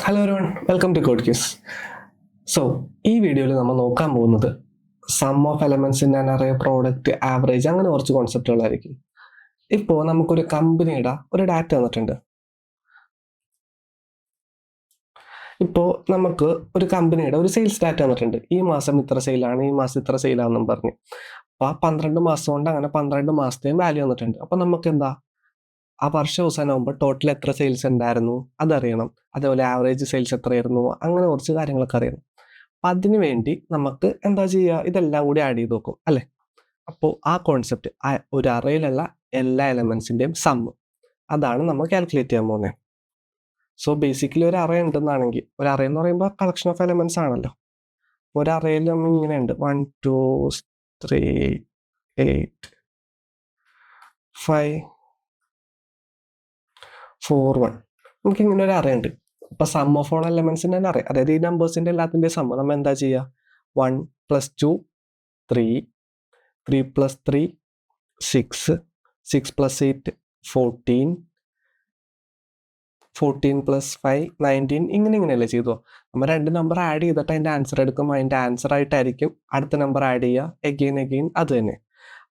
Hello everyone, welcome to Code Cues. So ഈ വീഡിയോയിൽ നമ്മൾ നോക്കാൻ പോകുന്നത് sum of elements in an array, product, average, അങ്ങനെ കുറച്ച് കോൺസെപ്റ്റുകളായിരിക്കും. ഇപ്പോൾ നമുക്കൊരു കമ്പനിയുടെ ഒരു ഡാറ്റ തന്നിട്ടുണ്ട്. ഇപ്പോൾ നമുക്ക് ഒരു കമ്പനിയുടെ ഒരു സെയിൽസ് ഡാറ്റ തന്നിട്ടുണ്ട്. ഈ മാസം ഇത്ര സെയിലാണ്, ഈ മാസം ഇത്ര സെയിലാണെന്നും പറഞ്ഞ്. അപ്പോൾ ആ 12 മാസം കൊണ്ട് അങ്ങനെ 12 മാസത്തെയും വാല്യൂ തന്നിട്ടുണ്ട്. അപ്പോൾ നമുക്ക് എന്താ, ആ വർഷം അവസാനമാകുമ്പോൾ ടോട്ടൽ എത്ര സെയിൽസ് ഉണ്ടായിരുന്നു അതറിയണം. അതേപോലെ ആവറേജ് സെയിൽസ് എത്രയായിരുന്നു, അങ്ങനെ കുറച്ച് കാര്യങ്ങളൊക്കെ അറിയണം. അപ്പം അതിന് വേണ്ടി നമുക്ക് എന്താ ചെയ്യുക, ഇതെല്ലാം കൂടി ആഡ് ചെയ്ത് നോക്കും അല്ലേ. അപ്പോൾ ആ കോൺസെപ്റ്റ്, ഒരു അറയിലുള്ള എല്ലാ എലമെൻസിൻ്റെയും സമ്മ്, അതാണ് നമ്മൾ കാൽക്കുലേറ്റ് ചെയ്യാൻ പോകുന്നത്. സോ ബേസിക്കലി ഒരു അറേ ഉണ്ടെന്നാണെങ്കിൽ, ഒരു അറേ എന്ന് പറയുമ്പോൾ കളക്ഷൻ ഓഫ് എലമെൻറ്റ്സ് ആണല്ലോ. ഒരു അറയിൽ നമ്മൾ ഇങ്ങനെ ഉണ്ട് 1 2 3 8 5 4 1. നമുക്ക് ഇങ്ങനെ ഒരു അറേ ഉണ്ട്. അപ്പോൾ സം ഓഫ് ഓൾ എലമെന്റ്സിൻ്റെ തന്നെ അറിയാം, അതായത് ഈ നമ്പേഴ്സിൻ്റെ എല്ലാത്തിൻ്റെ സമ്മ് നമ്മൾ എന്താ ചെയ്യുക, 1 + 2 3 3 + 3 6 6 + 8 14 14 + 5 19 ഇങ്ങനെയല്ലേ ചെയ്തോ. നമ്മൾ രണ്ട് നമ്പർ ആഡ് ചെയ്തിട്ട് അതിൻ്റെ ആൻസർ എടുക്കും. അതിൻ്റെ ആൻസർ ആയിട്ടായിരിക്കും അടുത്ത നമ്പർ ആഡ് ചെയ്യുക, എഗെയിൻ അത് തന്നെ.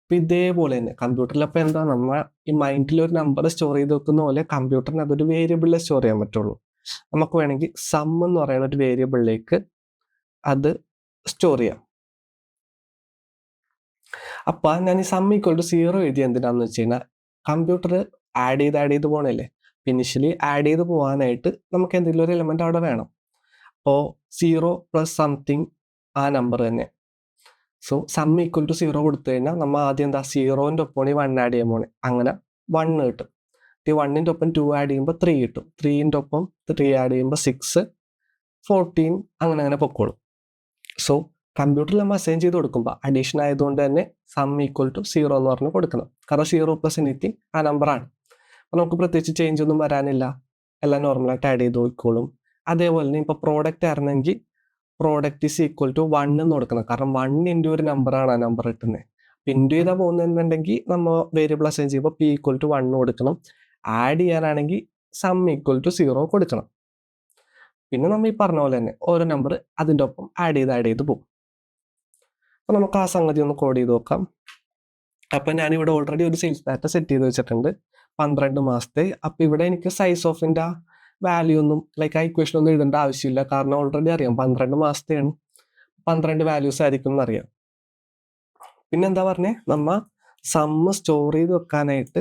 അപ്പം ഇതേപോലെ തന്നെ കമ്പ്യൂട്ടറിലപ്പോൾ എന്താ, നമ്മൾ ഈ മൈൻഡിൽ ഒരു നമ്പർ സ്റ്റോർ ചെയ്ത് വെക്കുന്ന പോലെ കമ്പ്യൂട്ടറിന് അതൊരു വേരിയബിളിൽ സ്റ്റോർ ചെയ്യാൻ പറ്റുള്ളൂ. നമുക്ക് വേണമെങ്കിൽ സം എന്ന് പറയുന്ന ഒരു വേരിയബിളിലേക്ക് അത് സ്റ്റോർ ചെയ്യാം. അപ്പം ഞാൻ ഈ സം = 0 എഴുതി എന്തിനാന്ന് വെച്ച് കഴിഞ്ഞാൽ, കമ്പ്യൂട്ടർ ആഡ് ചെയ്ത് പോകണല്ലേ. ഇനിഷ്യലി ആഡ് ചെയ്ത് പോകാനായിട്ട് നമുക്ക് എന്തെങ്കിലും ഒരു എലമെന്റ് അവിടെ വേണം. അപ്പോൾ 0 + സംതിങ് ആ നമ്പർ തന്നെ. സോ സം = 0 കൊടുത്തു കഴിഞ്ഞാൽ നമ്മൾ ആദ്യം എന്താ, 0ൻ്റെ ഒപ്പം 1 ആഡ് ചെയ്യാൻ പോണേ, അങ്ങനെ 1 കിട്ടും. ഈ 1ൻ്റെ ഒപ്പം 2 ആഡ് ചെയ്യുമ്പോൾ 3 കിട്ടും. 3ൻ്റെ ഒപ്പം 3 ആഡ് ചെയ്യുമ്പോൾ 6 14 അങ്ങനെ പൊക്കോളും. സോ കമ്പ്യൂട്ടറിൽ നമ്മൾ അസൈൻ ചെയ്ത് കൊടുക്കുമ്പോൾ അഡീഷൻ ആയതുകൊണ്ട് തന്നെ സം = 0 എന്ന് പറഞ്ഞ് കൊടുക്കണം. കാരണം 0 + എനിത്തിങ് ആ നമ്പറാണ്. അപ്പോൾ നമുക്ക് പ്രത്യേകിച്ച് ചേഞ്ച് ഒന്നും വരാനില്ല, എല്ലാം നോർമലായിട്ട് ആഡ് ചെയ്ത് നോക്കിക്കോളും. അതേപോലെ തന്നെ ഇപ്പോൾ പ്രോഡക്റ്റ് ആയിരുന്നെങ്കിൽ പ്രോഡക്റ്റ് = 1 എന്ന് കൊടുക്കണം. കാരണം 1 ഇൻറ്റു ഒരു നമ്പറാണ് ആ നമ്പർ കിട്ടുന്നത്. ഇൻറ്റു ചെയ്താൽ പോകുന്നുണ്ടെങ്കിൽ നമ്മൾ വേരിയബിൾ അസൈൻ ചെയ്യുമ്പോൾ p = 1 കൊടുക്കണം. ആഡ് ചെയ്യാനാണെങ്കിൽ സം = 0 കൊടുക്കണം. പിന്നെ നമ്മൾ ഈ പറഞ്ഞ പോലെ തന്നെ ഓരോ നമ്പർ അതിൻ്റെ ഒപ്പം ആഡ് ചെയ്ത് പോകും. അപ്പോൾ നമുക്ക് ആ സംഗതി ഒന്ന് കോഡ് ചെയ്ത് നോക്കാം. അപ്പം ഞാനിവിടെ ഓൾറെഡി ഒരു സെയിൽസ് ഡാറ്റ സെറ്റ് ചെയ്ത് വെച്ചിട്ടുണ്ട് 12 മാസത്തെ. അപ്പം ഇവിടെ എനിക്ക് സൈസ് ഓഫിൻ്റെ വാല്യൂ ഒന്നും ആ ഇക്വേഷൻ ഒന്നും എഴുതേണ്ട ആവശ്യമില്ല. കാരണം ഓൾറെഡി അറിയാം 12 മാസത്തെയാണ്, 12 വാല്യൂസ് ആയിരിക്കും എന്നറിയാം. പിന്നെ എന്താ പറഞ്ഞേ, നമ്മൾ സമ്മ് സ്റ്റോർ ചെയ്ത് വെക്കാനായിട്ട്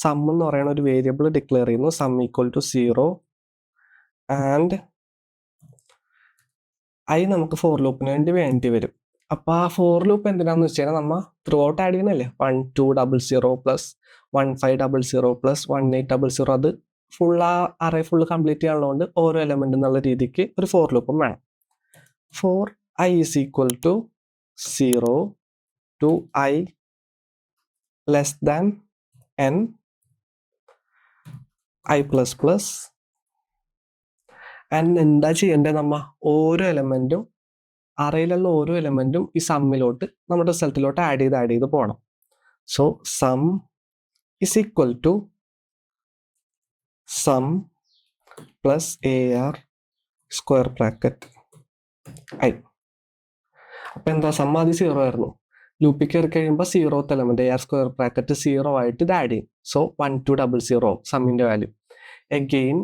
സം എന്ന് പറയുന്ന ഒരു വേരിയബിൾ ഡിക്ലെയർ ചെയ്യുന്നു. സം = 0 ആൻഡ് നമുക്ക് ഫോർ ലൂപ്പിന് വേണ്ടി വരും. അപ്പോൾ ആ ഫോർ ലൂപ്പ് എന്തിനാന്ന് വെച്ച് കഴിഞ്ഞാൽ, നമ്മൾ ത്രൂ ഔട്ട് ആഡ് ചെയ്യുന്നല്ലേ, 1 2 0 0 + 1 5 0 0 + 1 8 0 0, അത് ആ അറേ ഫുള്ള് കംപ്ലീറ്റ് ചെയ്യാനുള്ളതുകൊണ്ട് ഓരോ എലമെന്റ് എന്നുള്ള രീതിക്ക് ഒരു ഫോർ ലൂപ്പും വേണം. For i = 0 to i less than n i ++. And എന്താ ചെയ്യേണ്ടത്, നമ്മൾ ഓരോ എലമെന്റും അറയിലുള്ള ഓരോ എലമെന്റും ഈ സമ്മിലോട്ട് നമ്മുടെ റിസൾട്ടിലോട്ട് ആഡ് ചെയ്ത് പോകണം. So sum = sum plus AR square bracket i. അപ്പം എന്താ, സം ആദ്യം 0 ആയിരുന്നു. ലൂപ്പിൽ കയറി കഴിയുമ്പോൾ 0th element AR square bracket 0 ആയിട്ട് ഇത് ആഡ് ചെയ്യും. സോ 1 2 0 0 സമ്മിൻ്റെ വാല്യൂ. എഗെയിൻ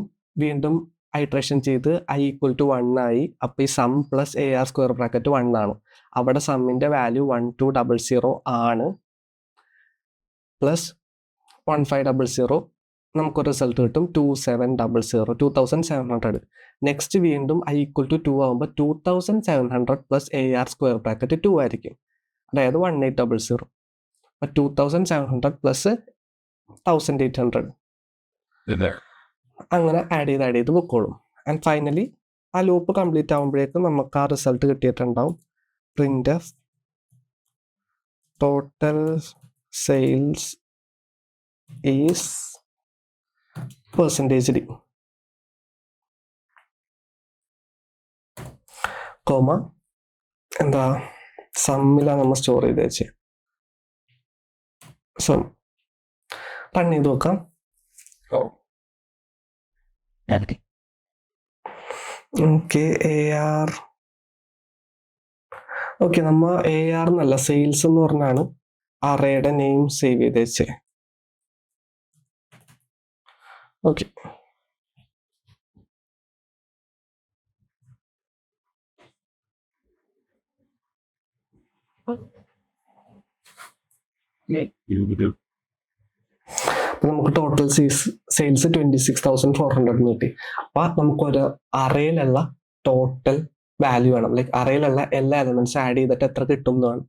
വീണ്ടും ഐട്രേഷൻ ചെയ്ത് i = 1 ആയി. അപ്പോൾ ഈ sum plus AR square bracket 1 ആണ്. അവിടെ സമ്മിൻ്റെ വാല്യൂ 1 2 0 ആണ്, പ്ലസ് 1 5 0. നമുക്കൊരു റിസൾട്ട് കിട്ടും 2700. നെക്സ്റ്റ് വീണ്ടും i = 2 ആകുമ്പോൾ 2700 + AR സ്ക്വയർ ബ്രാക്കറ്റ് 2 ആയിരിക്കും, അതായത് 1800. അപ്പോൾ 2700 + 1800 അങ്ങനെ ആഡ് ചെയ്ത് പൊക്കോളും. ആൻഡ് ഫൈനലി ആ ലൂപ്പ് കംപ്ലീറ്റ് ആകുമ്പോഴേക്കും നമുക്ക് ആ റിസൾട്ട് കിട്ടിയിട്ടുണ്ടാവും. printf total sales is %d, comma എന്താ, സമ്മിലാണ് നമ്മൾ സ്റ്റോർ ചെയ്ത് വെച്ച്. സം റൺ ചെയ്ത് നോക്കാം. Okay AR. ഓക്കെ, നമ്മ AR എന്നല്ല സെയിൽസ് എന്ന് പറഞ്ഞാണ് അറേയുടെ നെയിം സേവ് ചെയ്ത് വെച്ചേ. ഓക്കെ, അപ്പൊ നമുക്ക് ടോട്ടൽ സെയിൽസ് 26,400 കിട്ടി. അപ്പൊ നമുക്കൊരു അറയിലുള്ള ടോട്ടൽ വാല്യൂ വേണം, ലൈക്ക് അറയിലുള്ള എല്ലാ എലമെന്റ്സ് ആഡ് ചെയ്തിട്ട് എത്ര കിട്ടും എന്ന് വേണം.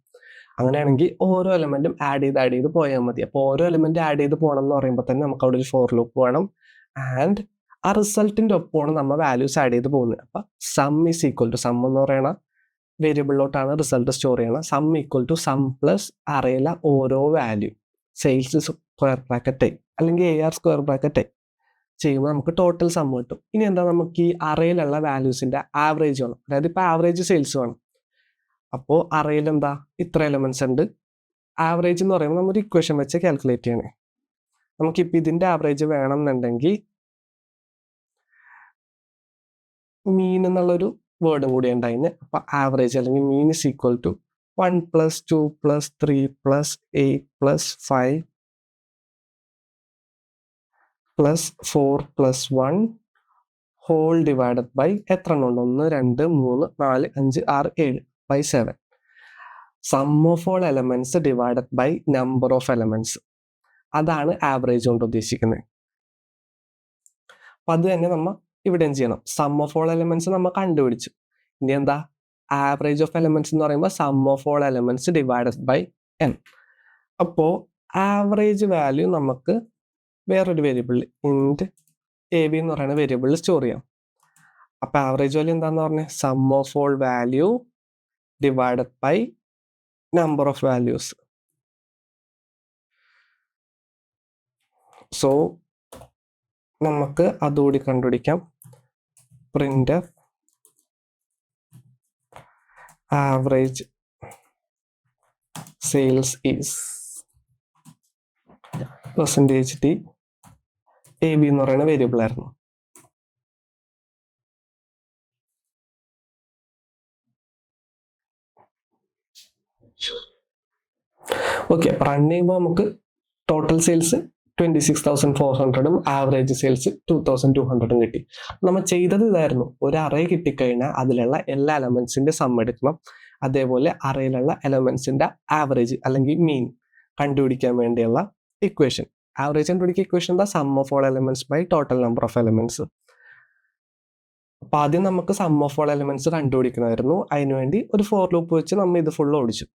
അങ്ങനെയാണെങ്കിൽ ഓരോ എലമെന്റും ആഡ് ചെയ്ത് പോയാൽ മതി. അപ്പോൾ ഓരോ എലമെന്റ് ആഡ് ചെയ്ത് പോകണം എന്ന് പറയുമ്പോൾ തന്നെ നമുക്ക് അവിടെ ഒരു ഫോർ ലൂപ്പ് വേണം. ആൻഡ് ആ റിസൾട്ടിന്റെ ഒപ്പമാണ് നമ്മൾ വാല്യൂസ് ആഡ് ചെയ്ത് പോകുന്നത്. അപ്പൊ sum is equal to, sum എന്ന് പറയുന്ന വേരിയബിളിലോട്ടാണ് റിസൾട്ട് സ്റ്റോർ ചെയ്യണം. Sum equal to sum plus അറയിലെ ഓരോ വാല്യൂ, സെയിൽസ് സ്ക്വയർ ബ്രാക്കറ്റ് അല്ലെങ്കിൽ AR സ്ക്വയർ ബ്രാക്കറ്റ് ചെയ്യുമ്പോൾ നമുക്ക് ടോട്ടൽ സം കിട്ടും. ഇനി എന്താ, നമുക്ക് ഈ അറയിലുള്ള വാല്യൂസിന്റെ ആവറേജ് വേണം. അതായത് ഇപ്പൊ ആവറേജ് സെയിൽസ് വേണം. അപ്പോൾ അറയിൽ എന്താ ഇത്ര എലമെന്റ്സ് ഉണ്ട്. ആവറേജ് എന്ന് പറയുമ്പോൾ നമ്മൾ ഇക്വേഷൻ വെച്ച് കാൽക്കുലേറ്റ് ചെയ്യണേ. നമുക്കിപ്പോൾ ഇതിന്റെ ആവറേജ് വേണം എന്നുണ്ടെങ്കിൽ മീൻ എന്നുള്ളൊരു വേർഡും കൂടി ഉണ്ടായിരുന്നു. അപ്പൊ ആവറേജ് അല്ലെങ്കിൽ mean is equal to 1 + 2 + 3 + 8 + 5 + 4 + 1 whole divided by എത്ര എണ്ണം ഉണ്ട്, 1 2 3 4 5 6 7 by 7. Sum of all elements divided by number of elements. അതാണ് ആവറേജ് കൊണ്ട് ഉദ്ദേശിക്കുന്നത്. അപ്പൊ അത് തന്നെ നമ്മൾ ഇവിടെയും ചെയ്യണം. സം ഓഫ് ഓൾ എലമെന്റ്സ് നമ്മൾ കണ്ടുപിടിച്ചു. ഇനി എന്താ, ആവറേജ് ഓഫ് എലമെന്റ്സ് എന്ന് പറയുമ്പോൾ sum of all elements divided by n. അപ്പോൾ ആവറേജ് വാല്യൂ നമുക്ക് വേറൊരു വേരിയബിളിൽ ഇൻറ്റ് AB എന്ന് പറയുന്ന വേരിയബിളിൽ സ്റ്റോർ ചെയ്യാം. അപ്പൊ ആവറേജ് വാല്യൂ എന്താന്ന് പറഞ്ഞത്, sum of all value divided by number of values. So നമുക്ക് അതുകൂടി കണ്ടുപിടിക്കാം. Print average sales is %d AB എന്ന് പറയുന്ന വേരിയബിൾ ആയിരുന്നു. ഓക്കെ, റൺ ചെയ്യുമ്പോൾ നമുക്ക് ടോട്ടൽ സെയിൽസ് 26,400 ആവറേജ് സെയിൽസ് 2,200 കിട്ടി. നമ്മൾ ചെയ്തത് ഇതായിരുന്നു, ഒരു അറേ കിട്ടിക്കഴിഞ്ഞാൽ അതിലുള്ള എല്ലാ എലമെന്റ്സിന്റെ സം എടുക്കണം. അതേപോലെ അറയിലുള്ള എലമെന്റ്സിന്റെ ആവറേജ് അല്ലെങ്കിൽ മീൻ കണ്ടുപിടിക്കാൻ വേണ്ടിയുള്ള ഇക്വേഷൻ. ആവറേജ് കണ്ടുപിടിക്കുക ഇക്വേഷൻ എന്താ, sum of all elements by total number of elements. അപ്പൊ ആദ്യം നമുക്ക് സം ഓഫ് ഓൾ എലമെന്റ്സ് കണ്ടുപിടിക്കണമായിരുന്നു. അതിനുവേണ്ടി ഒരു ഫോർ ലൂപ്പ് വെച്ച് നമ്മൾ ഇത് ഫുൾ ഓടിച്ചു.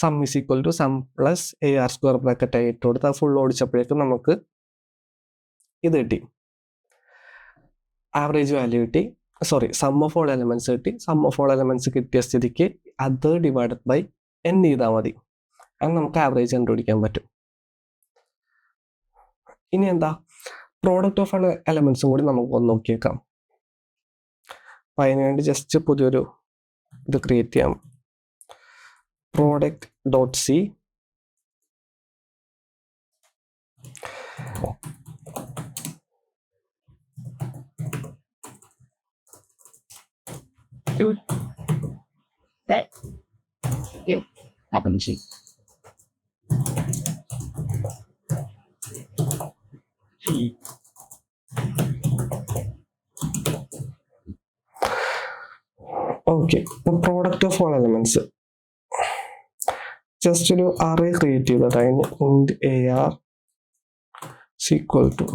Sum is equal to sum plus AR square bracket ആയിട്ട് കൊടുത്ത് ഫുൾ ഓടിച്ചപ്പോഴേക്കും നമുക്ക് ഇത് കിട്ടി, ആവറേജ് വാല്യൂ കിട്ടി. Sorry, sum of all elements കിട്ടി. സം ഓഫ് ഓൾ എലമെന്റ്സ് കിട്ടിയ സ്ഥിതിക്ക് അത് ഡിവൈഡഡ് ബൈ n ചെയ്താൽ മതി. അത് നമുക്ക് ആവറേജ് കണ്ടുപിടിക്കാൻ പറ്റും. ഇനി എന്താ, പ്രോഡക്റ്റ് ഓഫ് എലമെന്റ്സും കൂടി നമുക്ക് ഒന്ന് നോക്കിയേക്കാം. അപ്പൊ അതിനുവേണ്ടി ജസ്റ്റ് പുതിയൊരു ഇത് ക്രിയേറ്റ് ചെയ്യാം. product.c Dude, that it happens. Okay, product of all elements just ഒരു അറേ ക്രിയേറ്റ് ചെയ്തിട്ട് അതിന് ഇൻറ്റ് AR ഈക്വൽ ടു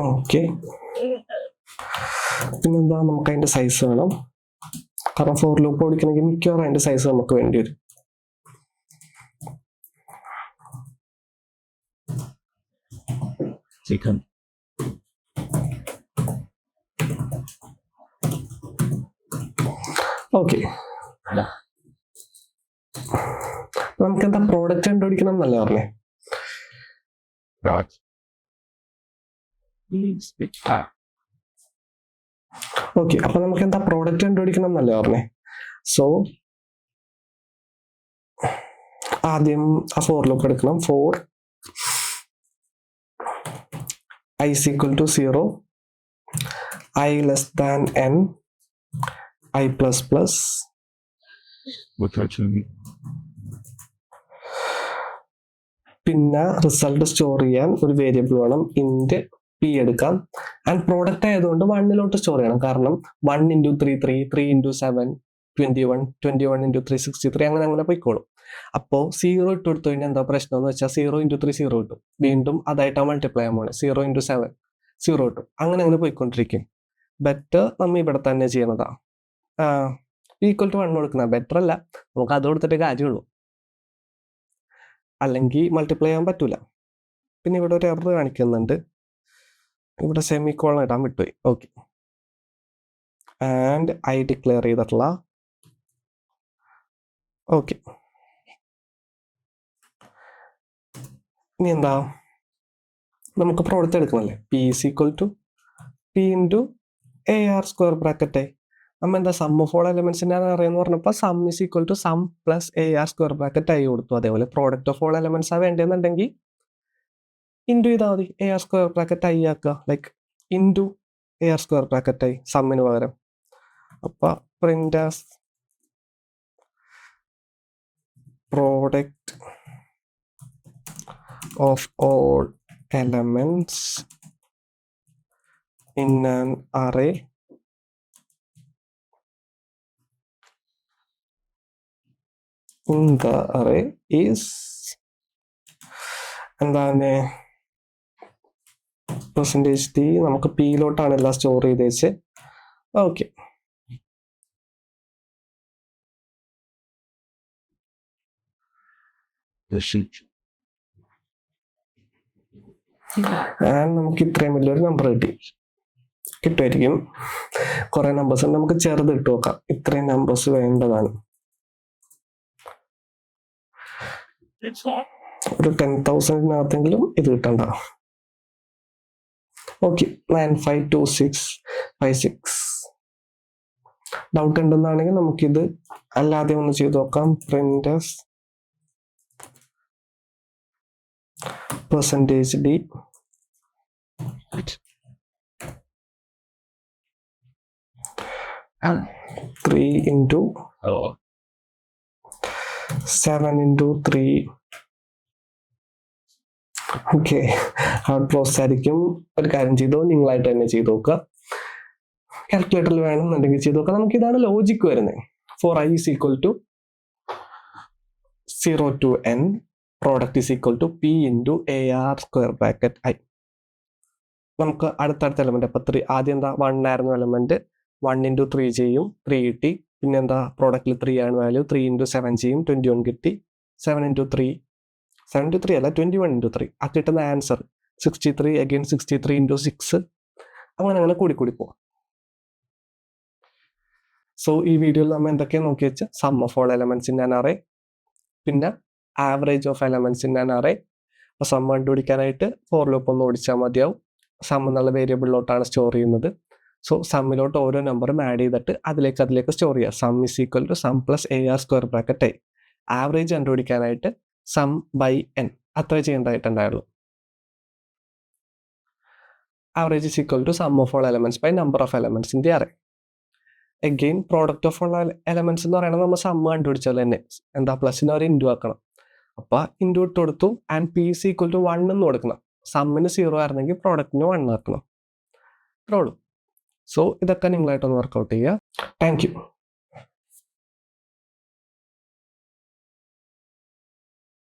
ഓക്കെ. പിന്നെന്താ, നമുക്ക് അതിന്റെ സൈസ് വേണം. കാരണം ഫോർ ലൂപ്പ് ഓടിക്കണമെങ്കിൽ മിക്കവാറും അതിന്റെ സൈസ് നമുക്ക് വേണ്ടി വരും. ഓക്കെ, നമുക്ക് എന്താ പ്രോഡക്റ്റ് കണ്ടുപിടിക്കണം എന്നല്ലേ പറഞ്ഞേ. ഓക്കെ, അപ്പൊ നമുക്ക് എന്താ പ്രോഡക്റ്റ് കണ്ടുപിടിക്കണം എന്നല്ലേ പറഞ്ഞേ. സോ ആദ്യം ആ ഫോർ ലൂപ്പ് എടുക്കണം. For I is equal to 0, I less than n, I plus plus. പിന്നെ റിസൾട്ട് സ്റ്റോർ ചെയ്യാൻ ഒരു വേരിയബിൾ വേണം. ഇന്റ് പി എടുക്കാം. ആൻഡ് പ്രോഡക്റ്റ് ആയതുകൊണ്ട് 1 സ്റ്റോർ ചെയ്യണം. കാരണം 1 into 3 3, 3 into 7 21, 21 into 3 63, അങ്ങനെ പോയിക്കോളും. അപ്പോൾ 0 ഇട്ട് കൊടുത്തു കഴിഞ്ഞാൽ എന്താ പ്രശ്നം എന്ന് വെച്ചാൽ 0 into 3 0 കിട്ടും. വീണ്ടും അതായിട്ടാണ് മൾട്ടിപ്ലൈ ചെയ്യാൻ പോകുന്നത്. 0 into 7 0 കിട്ടും. അങ്ങനെ പോയിക്കൊണ്ടിരിക്കും. ബെറ്റർ നമ്മൾ ഇവിടെ തന്നെ ചെയ്യണതാ. ഈക്വൽ ടു 1 കൊടുക്കുന്ന ബെറ്റർ അല്ല, നമുക്ക് അത് കൊടുത്തിട്ട് കാര്യമുള്ളൂ, അല്ലെങ്കിൽ മൾട്ടിപ്ലൈ ചെയ്യാൻ പറ്റൂല. പിന്നെ ഇവിടെ ഒരു എറർ കാണിക്കുന്നുണ്ട്. ഇവിടെ സെമിക്കോളൻ ഇടാൻ വിട്ടുപോയി. ഓക്കെ. ആൻഡ് ഐ ഡിക്ലെയർ ചെയ്തിട്ടുള്ള ഓക്കെ. ഇനി എന്താ, നമുക്ക് പ്രോഡക്റ്റ് എടുക്കണല്ലേ. P is equal to P into A R square bracket. നമ്മൾ എന്താ സം ഓഫ് ഓൾ എലമെന്റ്സിന്റെ അറിയാന്ന് പറഞ്ഞപ്പോൾ sum is equal to sum plus A R square bracket I കൊടുത്തു. അതേപോലെ പ്രോഡക്റ്റ് ഓഫ് ഓൾ എലമെന്റ്സ് ആ വേണ്ടതെന്നുണ്ടെങ്കിൽ ഇൻറ്റു ചെയ്താൽ മതി. A R square bracket I ആക്കുക. Like into A R square bracket I സമ്മിന് പകരം. അപ്പൊ print as product of all elements in an array in the array is എന്താണ് പെർസെൻറ്റേജ് ടി. നമുക്ക് പിയിലോട്ടാണ് എല്ലാം സ്റ്റോർ ചെയ്ത് വെച്ച്. ഓക്കെ. നമുക്ക് ഇത്രയും വലിയൊരു നമ്പർ കിട്ടുമായിരിക്കും. കുറെ നമ്പേഴ്സ് നമുക്ക് ചെറുത് ഇട്ട് നോക്കാം. ഇത്രയും നമ്പേഴ്സ് വേണ്ടതാണ്. ഒരു 10,000-നകത്തെങ്കിലും ഇത് കിട്ടണ്ട. ഓക്കെ. 952656. ഡൗട്ട് ഉണ്ടെന്നാണെങ്കിൽ നമുക്കിത് അല്ലാതെ ഒന്ന് ചെയ്ത് നോക്കാം. Print percentage D 3 into 7 into 3. Okay. Hard process ആയിരിക്കും. ഒരു കാര്യം ചെയ്തോ, നിങ്ങളായിട്ട് തന്നെ ചെയ്ത് നോക്കുക. കാൽക്കുലേറ്ററിൽ വേണമെന്നുണ്ടെങ്കിൽ ചെയ്ത് നോക്കാം. നമുക്ക് ഇതാണ് ലോജിക്ക് വരുന്നത്. For I is equal to 0 to n, product is equal to P into A R square bracket I. നമുക്ക് അടുത്തടുത്ത എലമെന്റ്. അപ്പൊ 3 ആദ്യം എന്താ 1 ആയിരുന്നു എലമെന്റ്. 1 into 3 ചെയ്യും, 3 കിട്ടി. പിന്നെ എന്താ പ്രോഡക്റ്റിൽ 3 ആണ് വാല്യൂ. 3 into 7 ചെയ്യും, 21 കിട്ടി. 7 into 3 അല്ല 21 into 3. ആ കിട്ടുന്ന ആൻസർ 63. Again 63 into 6. അങ്ങനെ കൂടി പോവാം. സോ ഈ വീഡിയോയിൽ നമ്മൾ എന്തൊക്കെയാണ് നോക്കി വെച്ചാൽ sum of all elements in an array, പിന്നെ average of elements in an array. അപ്പോൾ സം കണ്ടുപിടിക്കാനായിട്ട് ഫോർ ലൂപ്പ് ഒന്ന് ഓടിച്ചാൽ മതിയാവും. സം എന്നുള്ള വേരിയബിളിലോട്ടാണ് സ്റ്റോർ ചെയ്യുന്നത്. സോ സമ്മിലോട്ട് ഓരോ നമ്പറും ആഡ് ചെയ്തിട്ട് അതിലേക്ക് സ്റ്റോർ ചെയ്യുക. Sum is equal to sum plus A R square bracket I. Average കണ്ടുപിടിക്കാനായിട്ട് സം ബൈ എൻ അത്ര ചെയ്യേണ്ടതായിട്ടുണ്ടായുള്ളൂ. Average is equal to sum of all elements by number of elements in the array. Again product of all elements എന്ന് പറയുന്നത് നമ്മൾ some കണ്ടുപിടിച്ചാൽ തന്നെ എന്താ പ്ലസിന് ഒരു ഇൻറ്റു ആക്കണം. അപ്പൊ ഇൻറ്റു ഇട്ട് കൊടുത്തു. And P is equal to 1 എന്ന് കൊടുക്കണം. സമ്മിന് 0 ആയിരുന്നെങ്കിൽ പ്രോഡക്റ്റിന് 1 ആക്കണം. ഇത്രേ ഉള്ളൂ. സോ ഇതൊക്കെ നിങ്ങളായിട്ടൊന്ന് വർക്കൗട്ട് ചെയ്യുക. Thank you.